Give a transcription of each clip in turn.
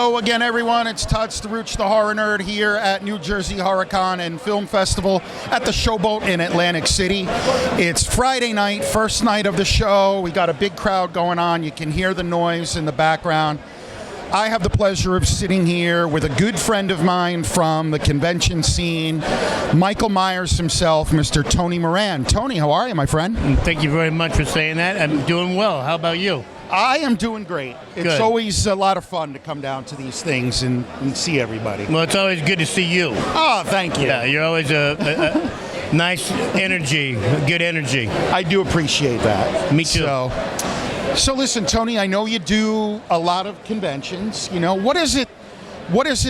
Hello again, everyone. It's Tuts, the Rooch, the Horror Nerd here at New Jersey HorrorCon and Film Festival at the Showboat in Atlantic City. It's Friday night, first night of the show. We got a big crowd going on. You can hear the noise in the background. I have the pleasure of sitting here with a good friend of mine from the convention scene, Michael Myers himself, Mr. Tony Moran. Tony, how are you, my friend? Thank you very much for saying that. I'm doing well. How about you? I am doing great. It's Good. always a lot of fun to come down to these things and see everybody. Well, it's always good to see you. Oh, thank you. Yeah, you're always a nice energy, good energy. I do appreciate that. Me too. So listen, Tony, I know you do a lot of conventions. You know, what is it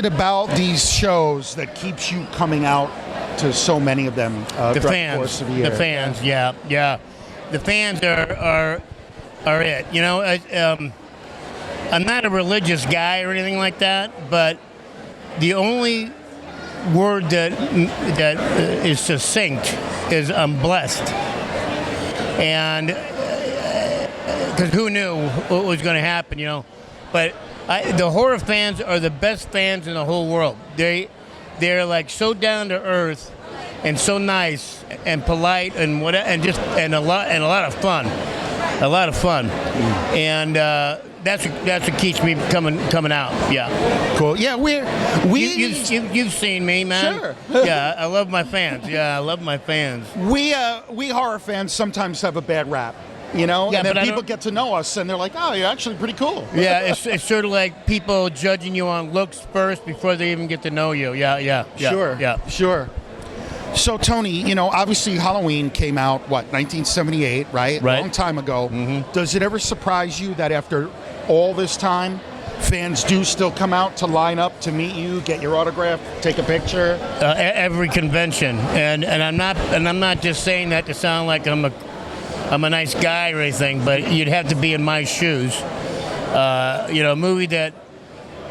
about these shows that keeps you coming out to so many of them throughout the course of the year? The fans, yeah. The fans are it. You know, I'm not a religious guy or anything like that, but the only word that is succinct is I'm blessed. And because who knew what was going to happen, you know? But the horror fans are the best fans in the whole world. They're like so down to earth and so nice and polite and a lot of fun. A lot of fun, and that's what keeps me coming out. Yeah, cool. Yeah, you've seen me, man. Sure. Yeah, I love my fans. Yeah, I love my fans. We horror fans sometimes have a bad rap, you know. Yeah, and then but people get to know us, and they're like, "Oh, you're actually pretty cool." Yeah, it's sort of like people judging you on looks first before they even get to know you. Yeah. Sure. So, Tony, you know, obviously Halloween came out, 1978, right? Right. A long time ago. Mm-hmm. Does it ever surprise you that after all this time, fans do still come out to line up to meet you, get your autograph, take a picture? Every convention, and I'm not just saying that to sound like I'm a nice guy or anything, but you'd have to be in my shoes. You know,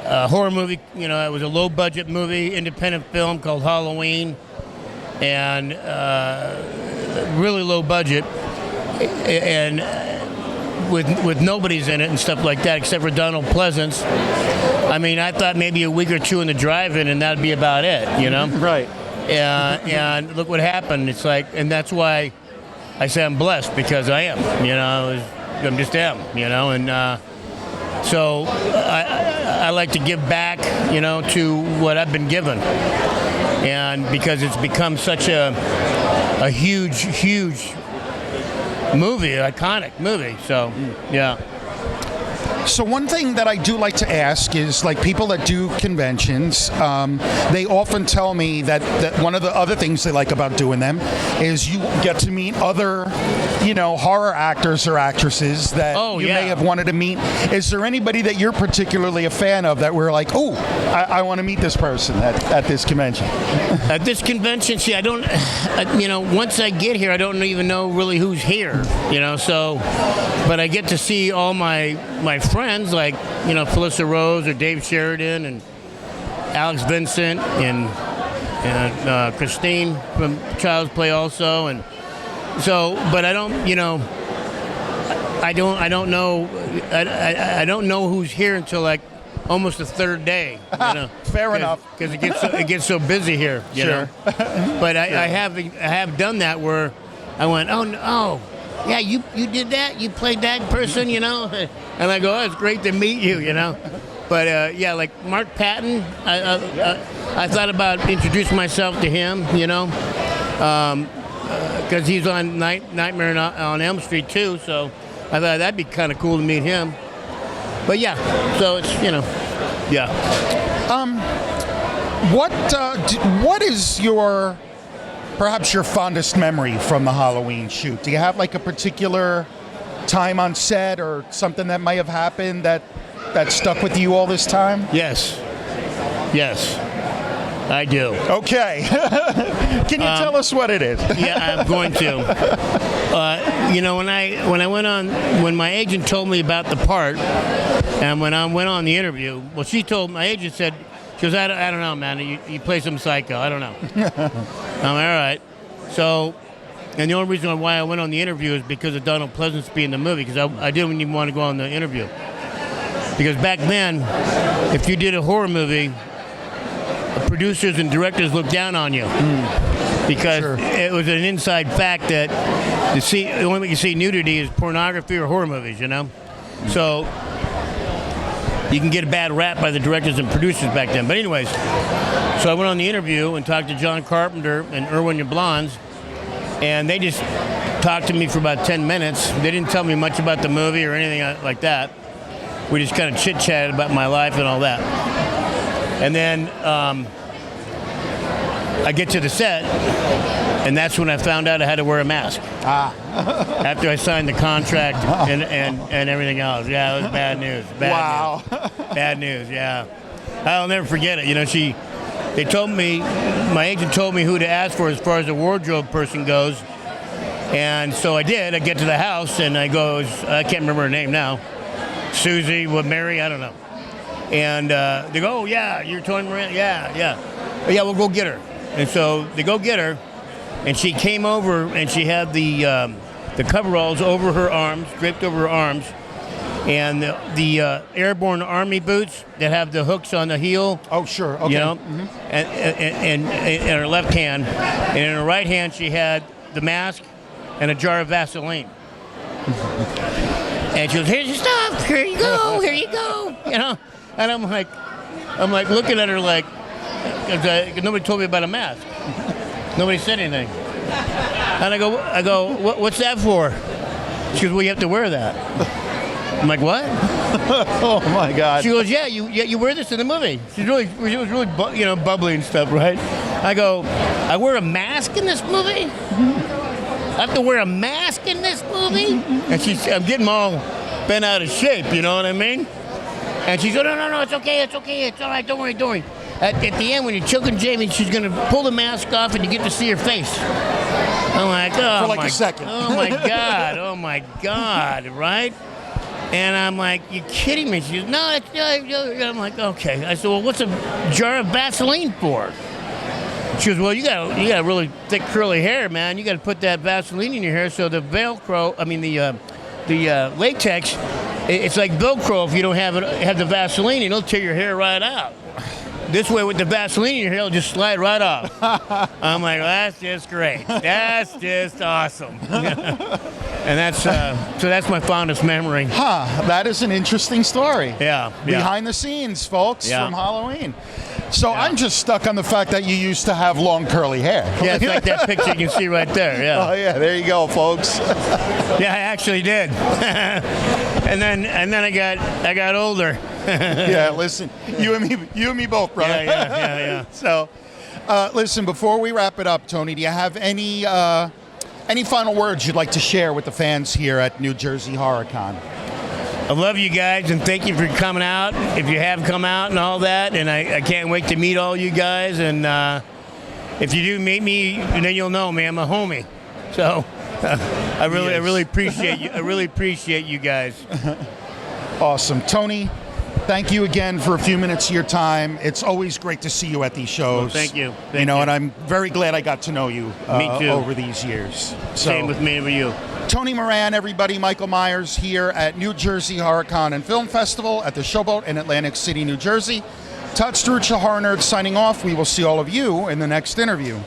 a horror movie, you know, it was a low-budget movie, independent film called Halloween, and really low budget, and with nobodies in it and stuff like that, except for Donald Pleasance. I mean, I thought maybe a week or two in the drive-in, and that'd be about it, you know? Right. And look what happened. It's like, and that's why I say I'm blessed, because I am, you know, I'm just am, you know, and so I like to give back, you know, to what I've been given. And because it's become such a huge movie, iconic movie. So, yeah. So one thing that I do like to ask is, like, people that do conventions, they often tell me that one of the other things they like about doing them is you get to meet other, you know, horror actors or actresses that may have wanted to meet. Is there anybody that you're particularly a fan of that we're like, oh, I want to meet this person at this convention? At this convention, see, I don't, you know, once I get here, I don't even know really who's here, you know, so, but I get to see all my friends, like, you know, Felissa Rose or Dave Sheridan and Alex Vincent and Christine from Child's Play also, and so, but I don't, you know, I don't know who's here until like almost the third day, you know. Fair enough, because it gets so busy here, you know. But I have done that where I went, oh. Yeah, you did that? You played that person, you know? And I go, oh, it's great to meet you, you know? But, yeah, like Mark Patton, I thought about introducing myself to him, you know? Because he's on Nightmare on Elm Street, too, so I thought that'd be kind of cool to meet him. But, yeah, so it's, you know, yeah. What is perhaps your fondest memory from the Halloween shoot? Do you have like a particular time on set or something that might have happened that stuck with you all this time? Yes, I do. Okay. Can you tell us what it is? Yeah, I'm going to. You know, when my agent told me about the part, and when I went on the interview, well, my agent said, she goes, I don't know, man. You play some psycho. I don't know. I'm all right. So, and the only reason why I went on the interview is because of Donald Pleasance being in the movie, because I didn't even want to go on the interview. Because back then, if you did a horror movie, producers and directors looked down on you. Because it was an inside fact that the only way you see nudity is pornography or horror movies, you know? So you can get a bad rap by the directors and producers back then. But anyways, so I went on the interview and talked to John Carpenter and Erwin Yablans, and they just talked to me for about 10 minutes. They didn't tell me much about the movie or anything like that. We just kind of chit-chatted about my life and all that. And then I get to the set, and that's when I found out I had to wear a mask. After I signed the contract and everything else. Yeah, it was bad news. Bad news. Bad news, yeah. I'll never forget it. You know, they told me, my agent told me who to ask for as far as the wardrobe person goes. And so I did. I get to the house, and I go, I can't remember her name now. Susie, Mary, I don't know. And they go, oh, yeah, you're Tony Moran? Yeah, we'll go get her. And so they go get her, and she came over, and she had the coveralls over her arms, draped over her arms, and the airborne army boots that have the hooks on the heel. Oh, sure. Okay. You know, and in her left hand, and in her right hand she had the mask and a jar of Vaseline. And she goes, here's your stuff. Here you go. Here you go. You know, and I'm like looking at her like, nobody told me about a mask. Nobody said anything. And I go, what's that for? She goes, well, you have to wear that. I'm like, what? Oh my God. She goes, yeah, you wear this in the movie. She was really bubbly and stuff, right? I go, I wear a mask in this movie? I have to wear a mask in this movie? And I'm getting all bent out of shape, you know what I mean? And she goes, no, it's okay, it's all right, don't worry. At the end, when you're choking Jamie, she's going to pull the mask off and you get to see her face. I'm like, oh, for like a second. Oh my God, right? And I'm like, you kidding me? She goes, no, I'm like, okay. I said, well, what's a jar of Vaseline for? She goes, well, you got really thick curly hair, man. You got to put that Vaseline in your hair so the the latex, it's like Velcro. If you don't have the Vaseline, it'll tear your hair right out. This way, with the Vaseline in your hair, it'll just slide right off. I'm like, well, that's just great. That's just awesome. And that's my fondest memory. That is an interesting story. Yeah. Behind the scenes, folks, from Halloween. So I'm just stuck on the fact that you used to have long curly hair. Yeah, it's like that picture you can see right there. Yeah. Oh yeah, there you go, folks. Yeah, I actually did. and then I got older. Yeah, listen, you and me both, brother. Yeah. So, listen, before we wrap it up, Tony, do you have any final words you'd like to share with the fans here at New Jersey Horror Con? I love you guys, and thank you for coming out, if you have come out and all that, and I can't wait to meet all you guys, and if you do meet me, then you'll know me. I'm a homie. So I really appreciate you. I really appreciate you guys. Awesome. Tony, thank you again for a few minutes of your time. It's always great to see you at these shows. Well, thank you. And I'm very glad I got to know you me too. Over these years. Same with me and with you. Tony Moran, everybody, Michael Myers here at New Jersey Horror Con and Film Festival at the Showboat in Atlantic City, New Jersey. Todd Struch, the Horror Nerd, signing off. We will see all of you in the next interview.